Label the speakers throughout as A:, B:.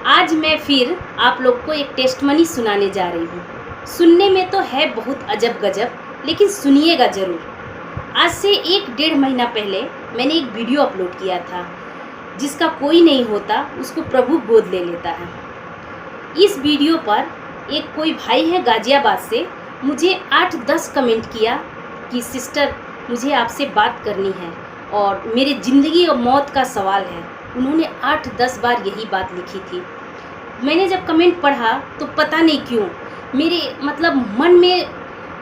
A: आज मैं फिर आप लोग को एक टेस्टमनी सुनाने जा रही हूँ। सुनने में तो है बहुत अजब गजब, लेकिन सुनिएगा ज़रूर। आज से 1-1.5 महीना पहले मैंने एक वीडियो अपलोड किया था, जिसका कोई नहीं होता उसको प्रभु गोद ले लेता है। इस वीडियो पर एक कोई भाई है गाज़ियाबाद से, मुझे 8-10 कमेंट किया कि सिस्टर मुझे आपसे बात करनी है और मेरे ज़िंदगी और मौत का सवाल है। उन्होंने 8-10 बार यही बात लिखी थी। मैंने जब कमेंट पढ़ा तो पता नहीं क्यों मेरे मन में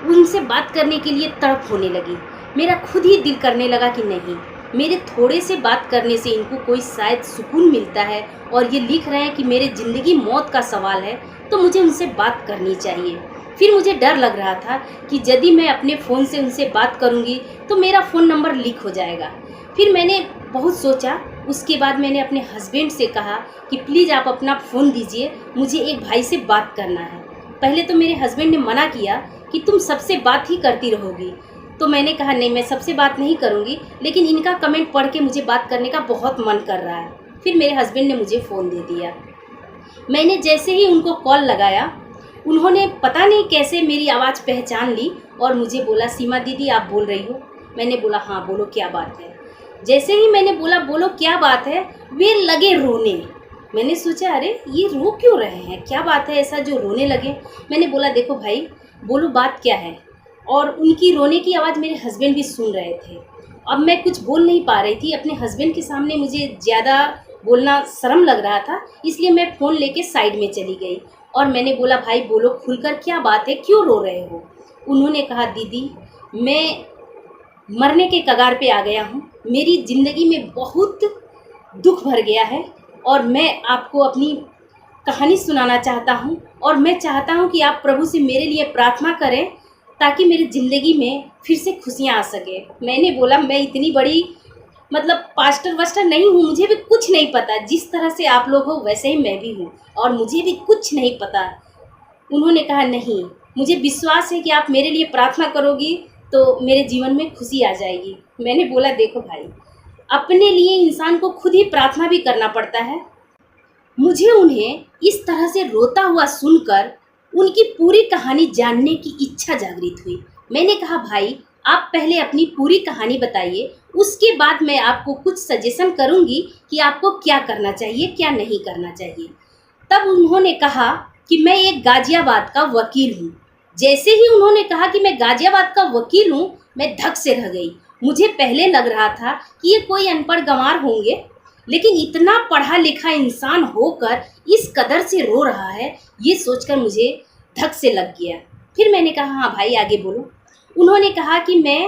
A: उनसे बात करने के लिए तड़प होने लगी। मेरा खुद ही दिल करने लगा कि नहीं, मेरे थोड़े से बात करने से इनको कोई शायद सुकून मिलता है और ये लिख रहे हैं कि मेरे ज़िंदगी मौत का सवाल है, तो मुझे उनसे बात करनी चाहिए। फिर मुझे डर लग रहा था कि यदि मैं अपने फ़ोन से उनसे बात करूंगी तो मेरा फ़ोन नंबर लीक हो जाएगा। फिर मैंने बहुत सोचा। उसके बाद मैंने अपने हस्बैंड से कहा कि प्लीज़ आप अपना फ़ोन दीजिए, मुझे एक भाई से बात करना है। पहले तो मेरे हस्बैंड ने मना किया कि तुम सबसे बात ही करती रहोगी। तो मैंने कहा नहीं, मैं सबसे बात नहीं करूँगी, लेकिन इनका कमेंट पढ़ के मुझे बात करने का बहुत मन कर रहा है। फिर मेरे हस्बैंड ने मुझे फ़ोन दे दिया। मैंने जैसे ही उनको कॉल लगाया, उन्होंने पता नहीं कैसे मेरी आवाज़ पहचान ली और मुझे बोला, सीमा दीदी आप बोल रही हो? मैंने बोला हाँ बोलो, क्या बात है। जैसे ही मैंने बोला बोलो क्या बात है, वे लगे रोने। मैंने सोचा अरे ये रो क्यों रहे हैं, क्या बात है ऐसा जो रोने लगे। मैंने बोला देखो भाई, बोलो बात क्या है। और उनकी रोने की आवाज़ मेरे हस्बैंड भी सुन रहे थे। अब मैं कुछ बोल नहीं पा रही थी, अपने हस्बैंड के सामने मुझे ज़्यादा बोलना शर्म लग रहा था, इसलिए मैं फ़ोन लेके साइड में चली गई और मैंने बोला भाई बोलो खुलकर, क्या बात है, क्यों रो रहे हो। उन्होंने कहा दीदी मैं मरने के कगार पे आ गया हूँ, मेरी ज़िंदगी में बहुत दुख भर गया है और मैं आपको अपनी कहानी सुनाना चाहता हूँ और मैं चाहता हूँ कि आप प्रभु से मेरे लिए प्रार्थना करें ताकि मेरी ज़िंदगी में फिर से खुशियाँ आ सके। मैंने बोला मैं इतनी बड़ी पास्टर वास्टर नहीं हूँ, मुझे भी कुछ नहीं पता। जिस तरह से आप लोग हो वैसे ही मैं भी हूँ और मुझे भी कुछ नहीं पता। उन्होंने कहा नहीं, मुझे विश्वास है कि आप मेरे लिए प्रार्थना करोगी तो मेरे जीवन में खुशी आ जाएगी। मैंने बोला देखो भाई, अपने लिए इंसान को खुद ही प्रार्थना भी करना पड़ता है। मुझे उन्हें इस तरह से रोता हुआ सुनकर उनकी पूरी कहानी जानने की इच्छा जागृत हुई। मैंने कहा भाई आप पहले अपनी पूरी कहानी बताइए, उसके बाद मैं आपको कुछ सजेशन करूंगी कि आपको क्या करना चाहिए क्या नहीं करना चाहिए। तब उन्होंने कहा कि मैं एक गाज़ियाबाद का वकील हूँ। जैसे ही उन्होंने कहा कि मैं गाज़ियाबाद का वकील हूँ, मैं धक से रह गई। मुझे पहले लग रहा था कि ये कोई अनपढ़ गंवार होंगे, लेकिन इतना पढ़ा लिखा इंसान होकर इस कदर से रो रहा है, ये सोचकर मुझे धक से लग गया। फिर मैंने कहा हाँ भाई आगे बोलो। उन्होंने कहा कि मैं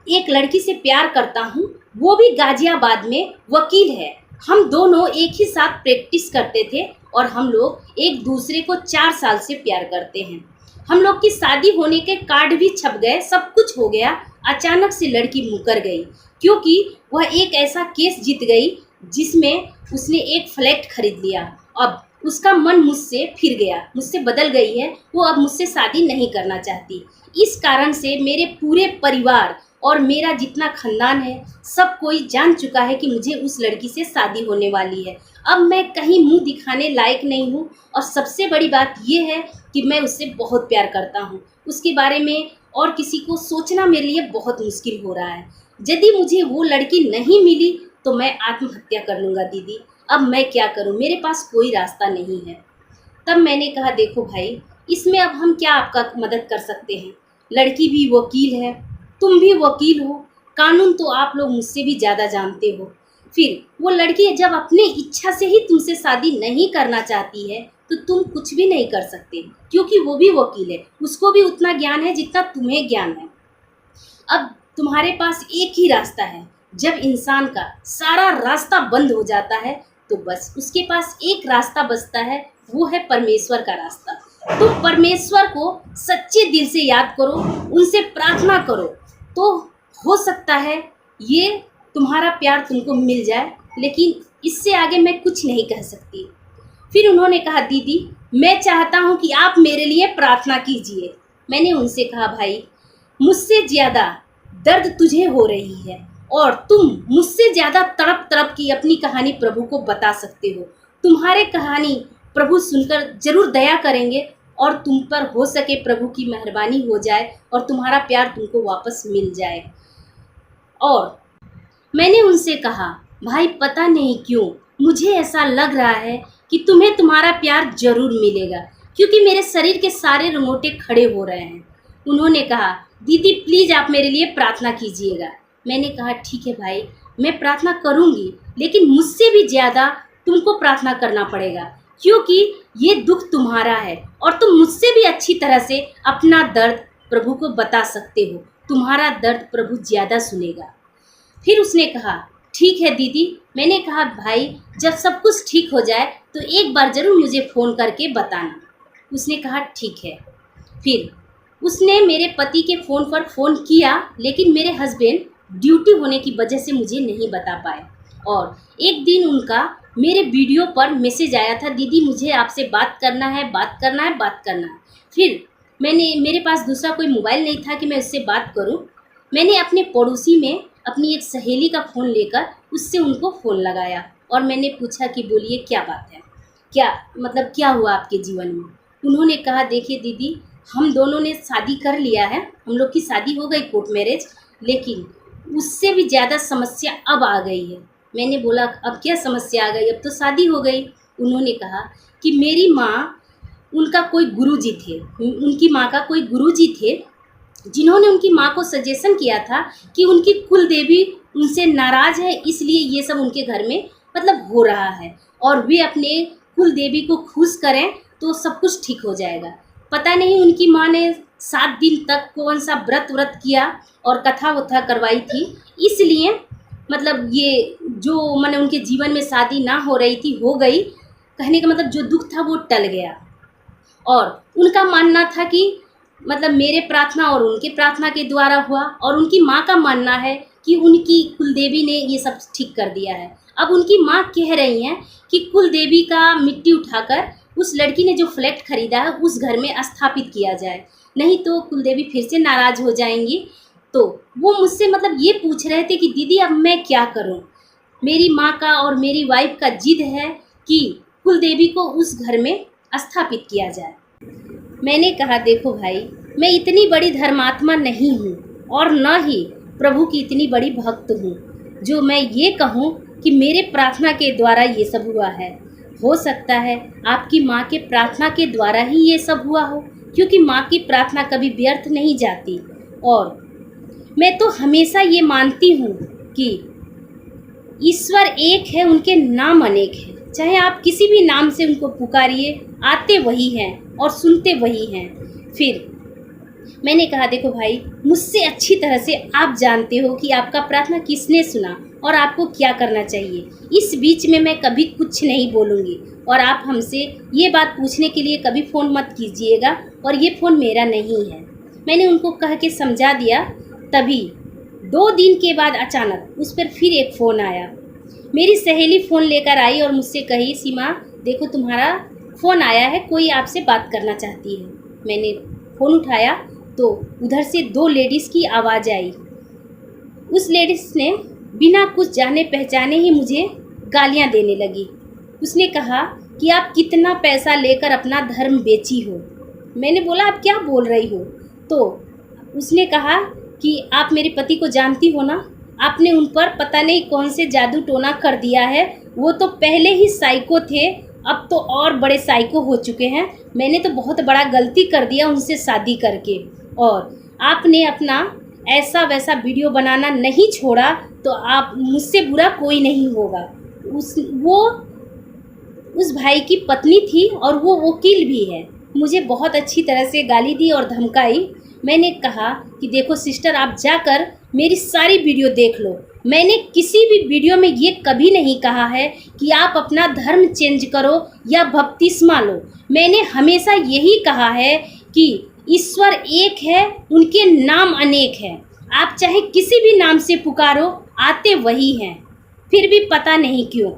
A: एक लड़की से प्यार करता हूँ, वो भी गाज़ियाबाद में वकील है। हम दोनों एक ही साथ प्रैक्टिस करते थे और हम लोग एक दूसरे को 4 साल से प्यार करते हैं। हम लोग की शादी होने के कार्ड भी छप गए, सब कुछ हो गया। अचानक से लड़की मुकर गई क्योंकि वह एक ऐसा केस जीत गई जिसमें उसने एक फ्लैट खरीद लिया। अब उसका मन मुझसे फिर गया, मुझसे बदल गई है, वो अब मुझसे शादी नहीं करना चाहती। इस कारण से मेरे पूरे परिवार और मेरा जितना खानदान है सब कोई जान चुका है कि मुझे उस लड़की से शादी होने वाली है। अब मैं कहीं मुंह दिखाने लायक नहीं हूँ और सबसे बड़ी बात यह है कि मैं उससे बहुत प्यार करता हूँ। उसके बारे में और किसी को सोचना मेरे लिए बहुत मुश्किल हो रहा है। यदि मुझे वो लड़की नहीं मिली तो मैं आत्महत्या कर लूँगा दीदी। अब मैं क्या करूँ, मेरे पास कोई रास्ता नहीं है। तब मैंने कहा देखो भाई, इसमें अब हम क्या आपका मदद कर सकते हैं। लड़की भी वकील है, तुम भी वकील हो, कानून तो आप लोग मुझसे भी ज़्यादा जानते हो। फिर वो लड़की जब अपने इच्छा से ही तुमसे शादी नहीं करना चाहती है तो तुम कुछ भी नहीं कर सकते, क्योंकि वो भी वकील है, उसको भी उतना ज्ञान है जितना तुम्हें ज्ञान है। अब तुम्हारे पास एक ही रास्ता है। जब इंसान का सारा रास्ता बंद हो जाता है तो बस उसके पास एक रास्ता बचता है, वो है परमेश्वर का रास्ता। तुम परमेश्वर को सच्चे दिल से याद करो, उनसे प्रार्थना करो, तो हो सकता है ये तुम्हारा प्यार तुमको मिल जाए, लेकिन इससे आगे मैं कुछ नहीं कह सकती। फिर उन्होंने कहा दीदी मैं चाहता हूँ कि आप मेरे लिए प्रार्थना कीजिए। मैंने उनसे कहा भाई मुझसे ज़्यादा दर्द तुझे हो रही है और तुम मुझसे ज़्यादा तड़प तड़प की अपनी कहानी प्रभु को बता सकते हो, तुम्हारे कहानी प्रभु सुनकर जरूर दया करेंगे और तुम पर हो सके प्रभु की मेहरबानी हो जाए और तुम्हारा प्यार तुमको वापस मिल जाए। और मैंने उनसे कहा, भाई पता नहीं क्यों मुझे ऐसा लग रहा है कि तुम्हें तुम्हारा प्यार जरूर मिलेगा, क्योंकि मेरे शरीर के सारे रोंगटे खड़े हो रहे हैं। उन्होंने कहा, दीदी प्लीज़ आप मेरे लिए प्रार्थना कीजिएगा। मैंने कहा, ठीक है भाई, मैं प्रार्थना करूँगी, लेकिन मुझसे भी ज़्यादा तुमको प्रार्थना करना पड़ेगा, क्योंकि ये दुख तुम्हारा है और तुम मुझसे भी अच्छी तरह से अपना दर्द प्रभु को बता सकते हो। तुम्हारा दर्द प्रभु ज़्यादा सुनेगा। फिर उसने कहा, ठीक है दीदी। मैंने कहा, भाई जब सब कुछ ठीक हो जाए तो एक बार ज़रूर मुझे फ़ोन करके बताना। उसने कहा, ठीक है। फिर उसने मेरे पति के फ़ोन पर फ़ोन किया, लेकिन मेरे हस्बैंड ड्यूटी होने की वजह से मुझे नहीं बता पाए। और एक दिन उनका मेरे वीडियो पर मैसेज आया था, दीदी मुझे आपसे बात करना है, बात करना है, बात करना है। फिर मेरे पास दूसरा कोई मोबाइल नहीं था कि मैं उससे बात करूं। मैंने अपने पड़ोसी में अपनी एक सहेली का फ़ोन लेकर उससे उनको फ़ोन लगाया और मैंने पूछा कि बोलिए क्या बात है, क्या हुआ आपके जीवन में। उन्होंने कहा, देखिए दीदी, हम दोनों ने शादी कर लिया है, हम लोग की शादी हो गई कोर्ट मैरिज, लेकिन उससे भी ज़्यादा समस्या अब आ गई है। मैंने बोला, अब क्या समस्या आ गई, अब तो शादी हो गई। उन्होंने कहा कि मेरी माँ, उनका कोई गुरुजी थे, उनकी माँ का कोई गुरुजी थे, जिन्होंने उनकी माँ को सजेशन किया था कि उनकी कुल देवी उनसे नाराज़ है, इसलिए ये सब उनके घर में हो रहा है, और वे अपने कुल देवी को खुश करें तो सब कुछ ठीक हो जाएगा। पता नहीं उनकी माँ ने 7 दिन तक कौन सा व्रत किया और कथा वथा करवाई थी, इसलिए ये जो उनके जीवन में शादी ना हो रही थी हो गई। कहने का जो दुख था वो टल गया। और उनका मानना था कि मेरे प्रार्थना और उनके प्रार्थना के द्वारा हुआ, और उनकी माँ का मानना है कि उनकी कुलदेवी ने ये सब ठीक कर दिया है। अब उनकी माँ कह रही हैं कि कुलदेवी का मिट्टी उठाकर उस लड़की ने जो फ्लैट खरीदा है उस घर में स्थापित किया जाए, नहीं तो कुलदेवी फिर से नाराज़ हो जाएंगी। तो वो मुझसे ये पूछ रहे थे कि दीदी अब मैं क्या करूं। मेरी माँ का और मेरी वाइफ का जिद है कि कुलदेवी को उस घर में स्थापित किया जाए। मैंने कहा, देखो भाई, मैं इतनी बड़ी धर्मात्मा नहीं हूँ और न ही प्रभु की इतनी बड़ी भक्त हूँ जो मैं ये कहूँ कि मेरे प्रार्थना के द्वारा ये सब हुआ है। हो सकता है आपकी माँ के प्रार्थना के द्वारा ही ये सब हुआ हो, क्योंकि माँ की प्रार्थना कभी व्यर्थ नहीं जाती। और मैं तो हमेशा ये मानती हूँ कि ईश्वर एक है, उनके नाम अनेक हैं। चाहे आप किसी भी नाम से उनको पुकारिए, आते वही हैं और सुनते वही हैं। फिर मैंने कहा, देखो भाई, मुझसे अच्छी तरह से आप जानते हो कि आपका प्रार्थना किसने सुना और आपको क्या करना चाहिए। इस बीच में मैं कभी कुछ नहीं बोलूँगी, और आप हमसे ये बात पूछने के लिए कभी फ़ोन मत कीजिएगा, और ये फ़ोन मेरा नहीं है। मैंने उनको कह के समझा दिया। तभी 2 दिन के बाद अचानक उस पर फिर एक फ़ोन आया। मेरी सहेली फ़ोन लेकर आई और मुझसे कही, सीमा देखो तुम्हारा फ़ोन आया है, कोई आपसे बात करना चाहती है। मैंने फ़ोन उठाया तो उधर से 2 लेडीज़ की आवाज़ आई। उस लेडीज़ ने बिना कुछ जाने पहचाने ही मुझे गालियां देने लगी। उसने कहा कि आप कितना पैसा लेकर अपना धर्म बेची हो। मैंने बोला, आप क्या बोल रही हो? तो उसने कहा कि आप मेरे पति को जानती हो ना, आपने उन पर पता नहीं कौन से जादू टोना कर दिया है। वो तो पहले ही साइको थे, अब तो और बड़े साइको हो चुके हैं। मैंने तो बहुत बड़ा गलती कर दिया उनसे शादी करके, और आपने अपना ऐसा वैसा वीडियो बनाना नहीं छोड़ा तो आप मुझसे बुरा कोई नहीं होगा। वो उस भाई की पत्नी थी और वो वकील भी है। मुझे बहुत अच्छी तरह से गाली दी और धमकाई। मैंने कहा कि देखो सिस्टर, आप जाकर मेरी सारी वीडियो देख लो। मैंने किसी भी वीडियो में ये कभी नहीं कहा है कि आप अपना धर्म चेंज करो या बपतिस्मा लो। मैंने हमेशा यही कहा है कि ईश्वर एक है, उनके नाम अनेक हैं। आप चाहे किसी भी नाम से पुकारो, आते वही हैं। फिर भी पता नहीं क्यों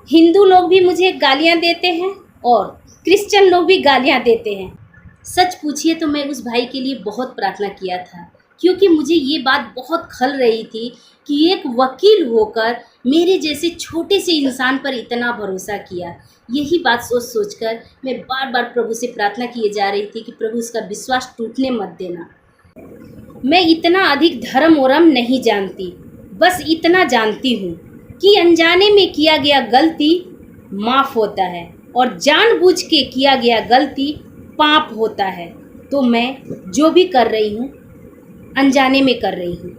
A: हिंदू लोग भी मुझे गालियां देते हैं और क्रिश्चियन लोग भी गालियां देते हैं। सच पूछिए तो मैं उस भाई के लिए बहुत प्रार्थना किया था, क्योंकि मुझे ये बात बहुत खल रही थी कि एक वकील होकर मेरे जैसे छोटे से इंसान पर इतना भरोसा किया। यही बात सोच सोचकर मैं बार बार प्रभु से प्रार्थना किए जा रही थी कि प्रभु उसका विश्वास टूटने मत देना। मैं इतना अधिक धर्म वरम नहीं जानती, बस इतना जानती हूँ कि अनजाने में किया गया गलती माफ़ होता है और जानबूझ के किया गया गलती पाप होता है। तो मैं जो भी कर रही हूँ अनजाने में कर रही हूँ।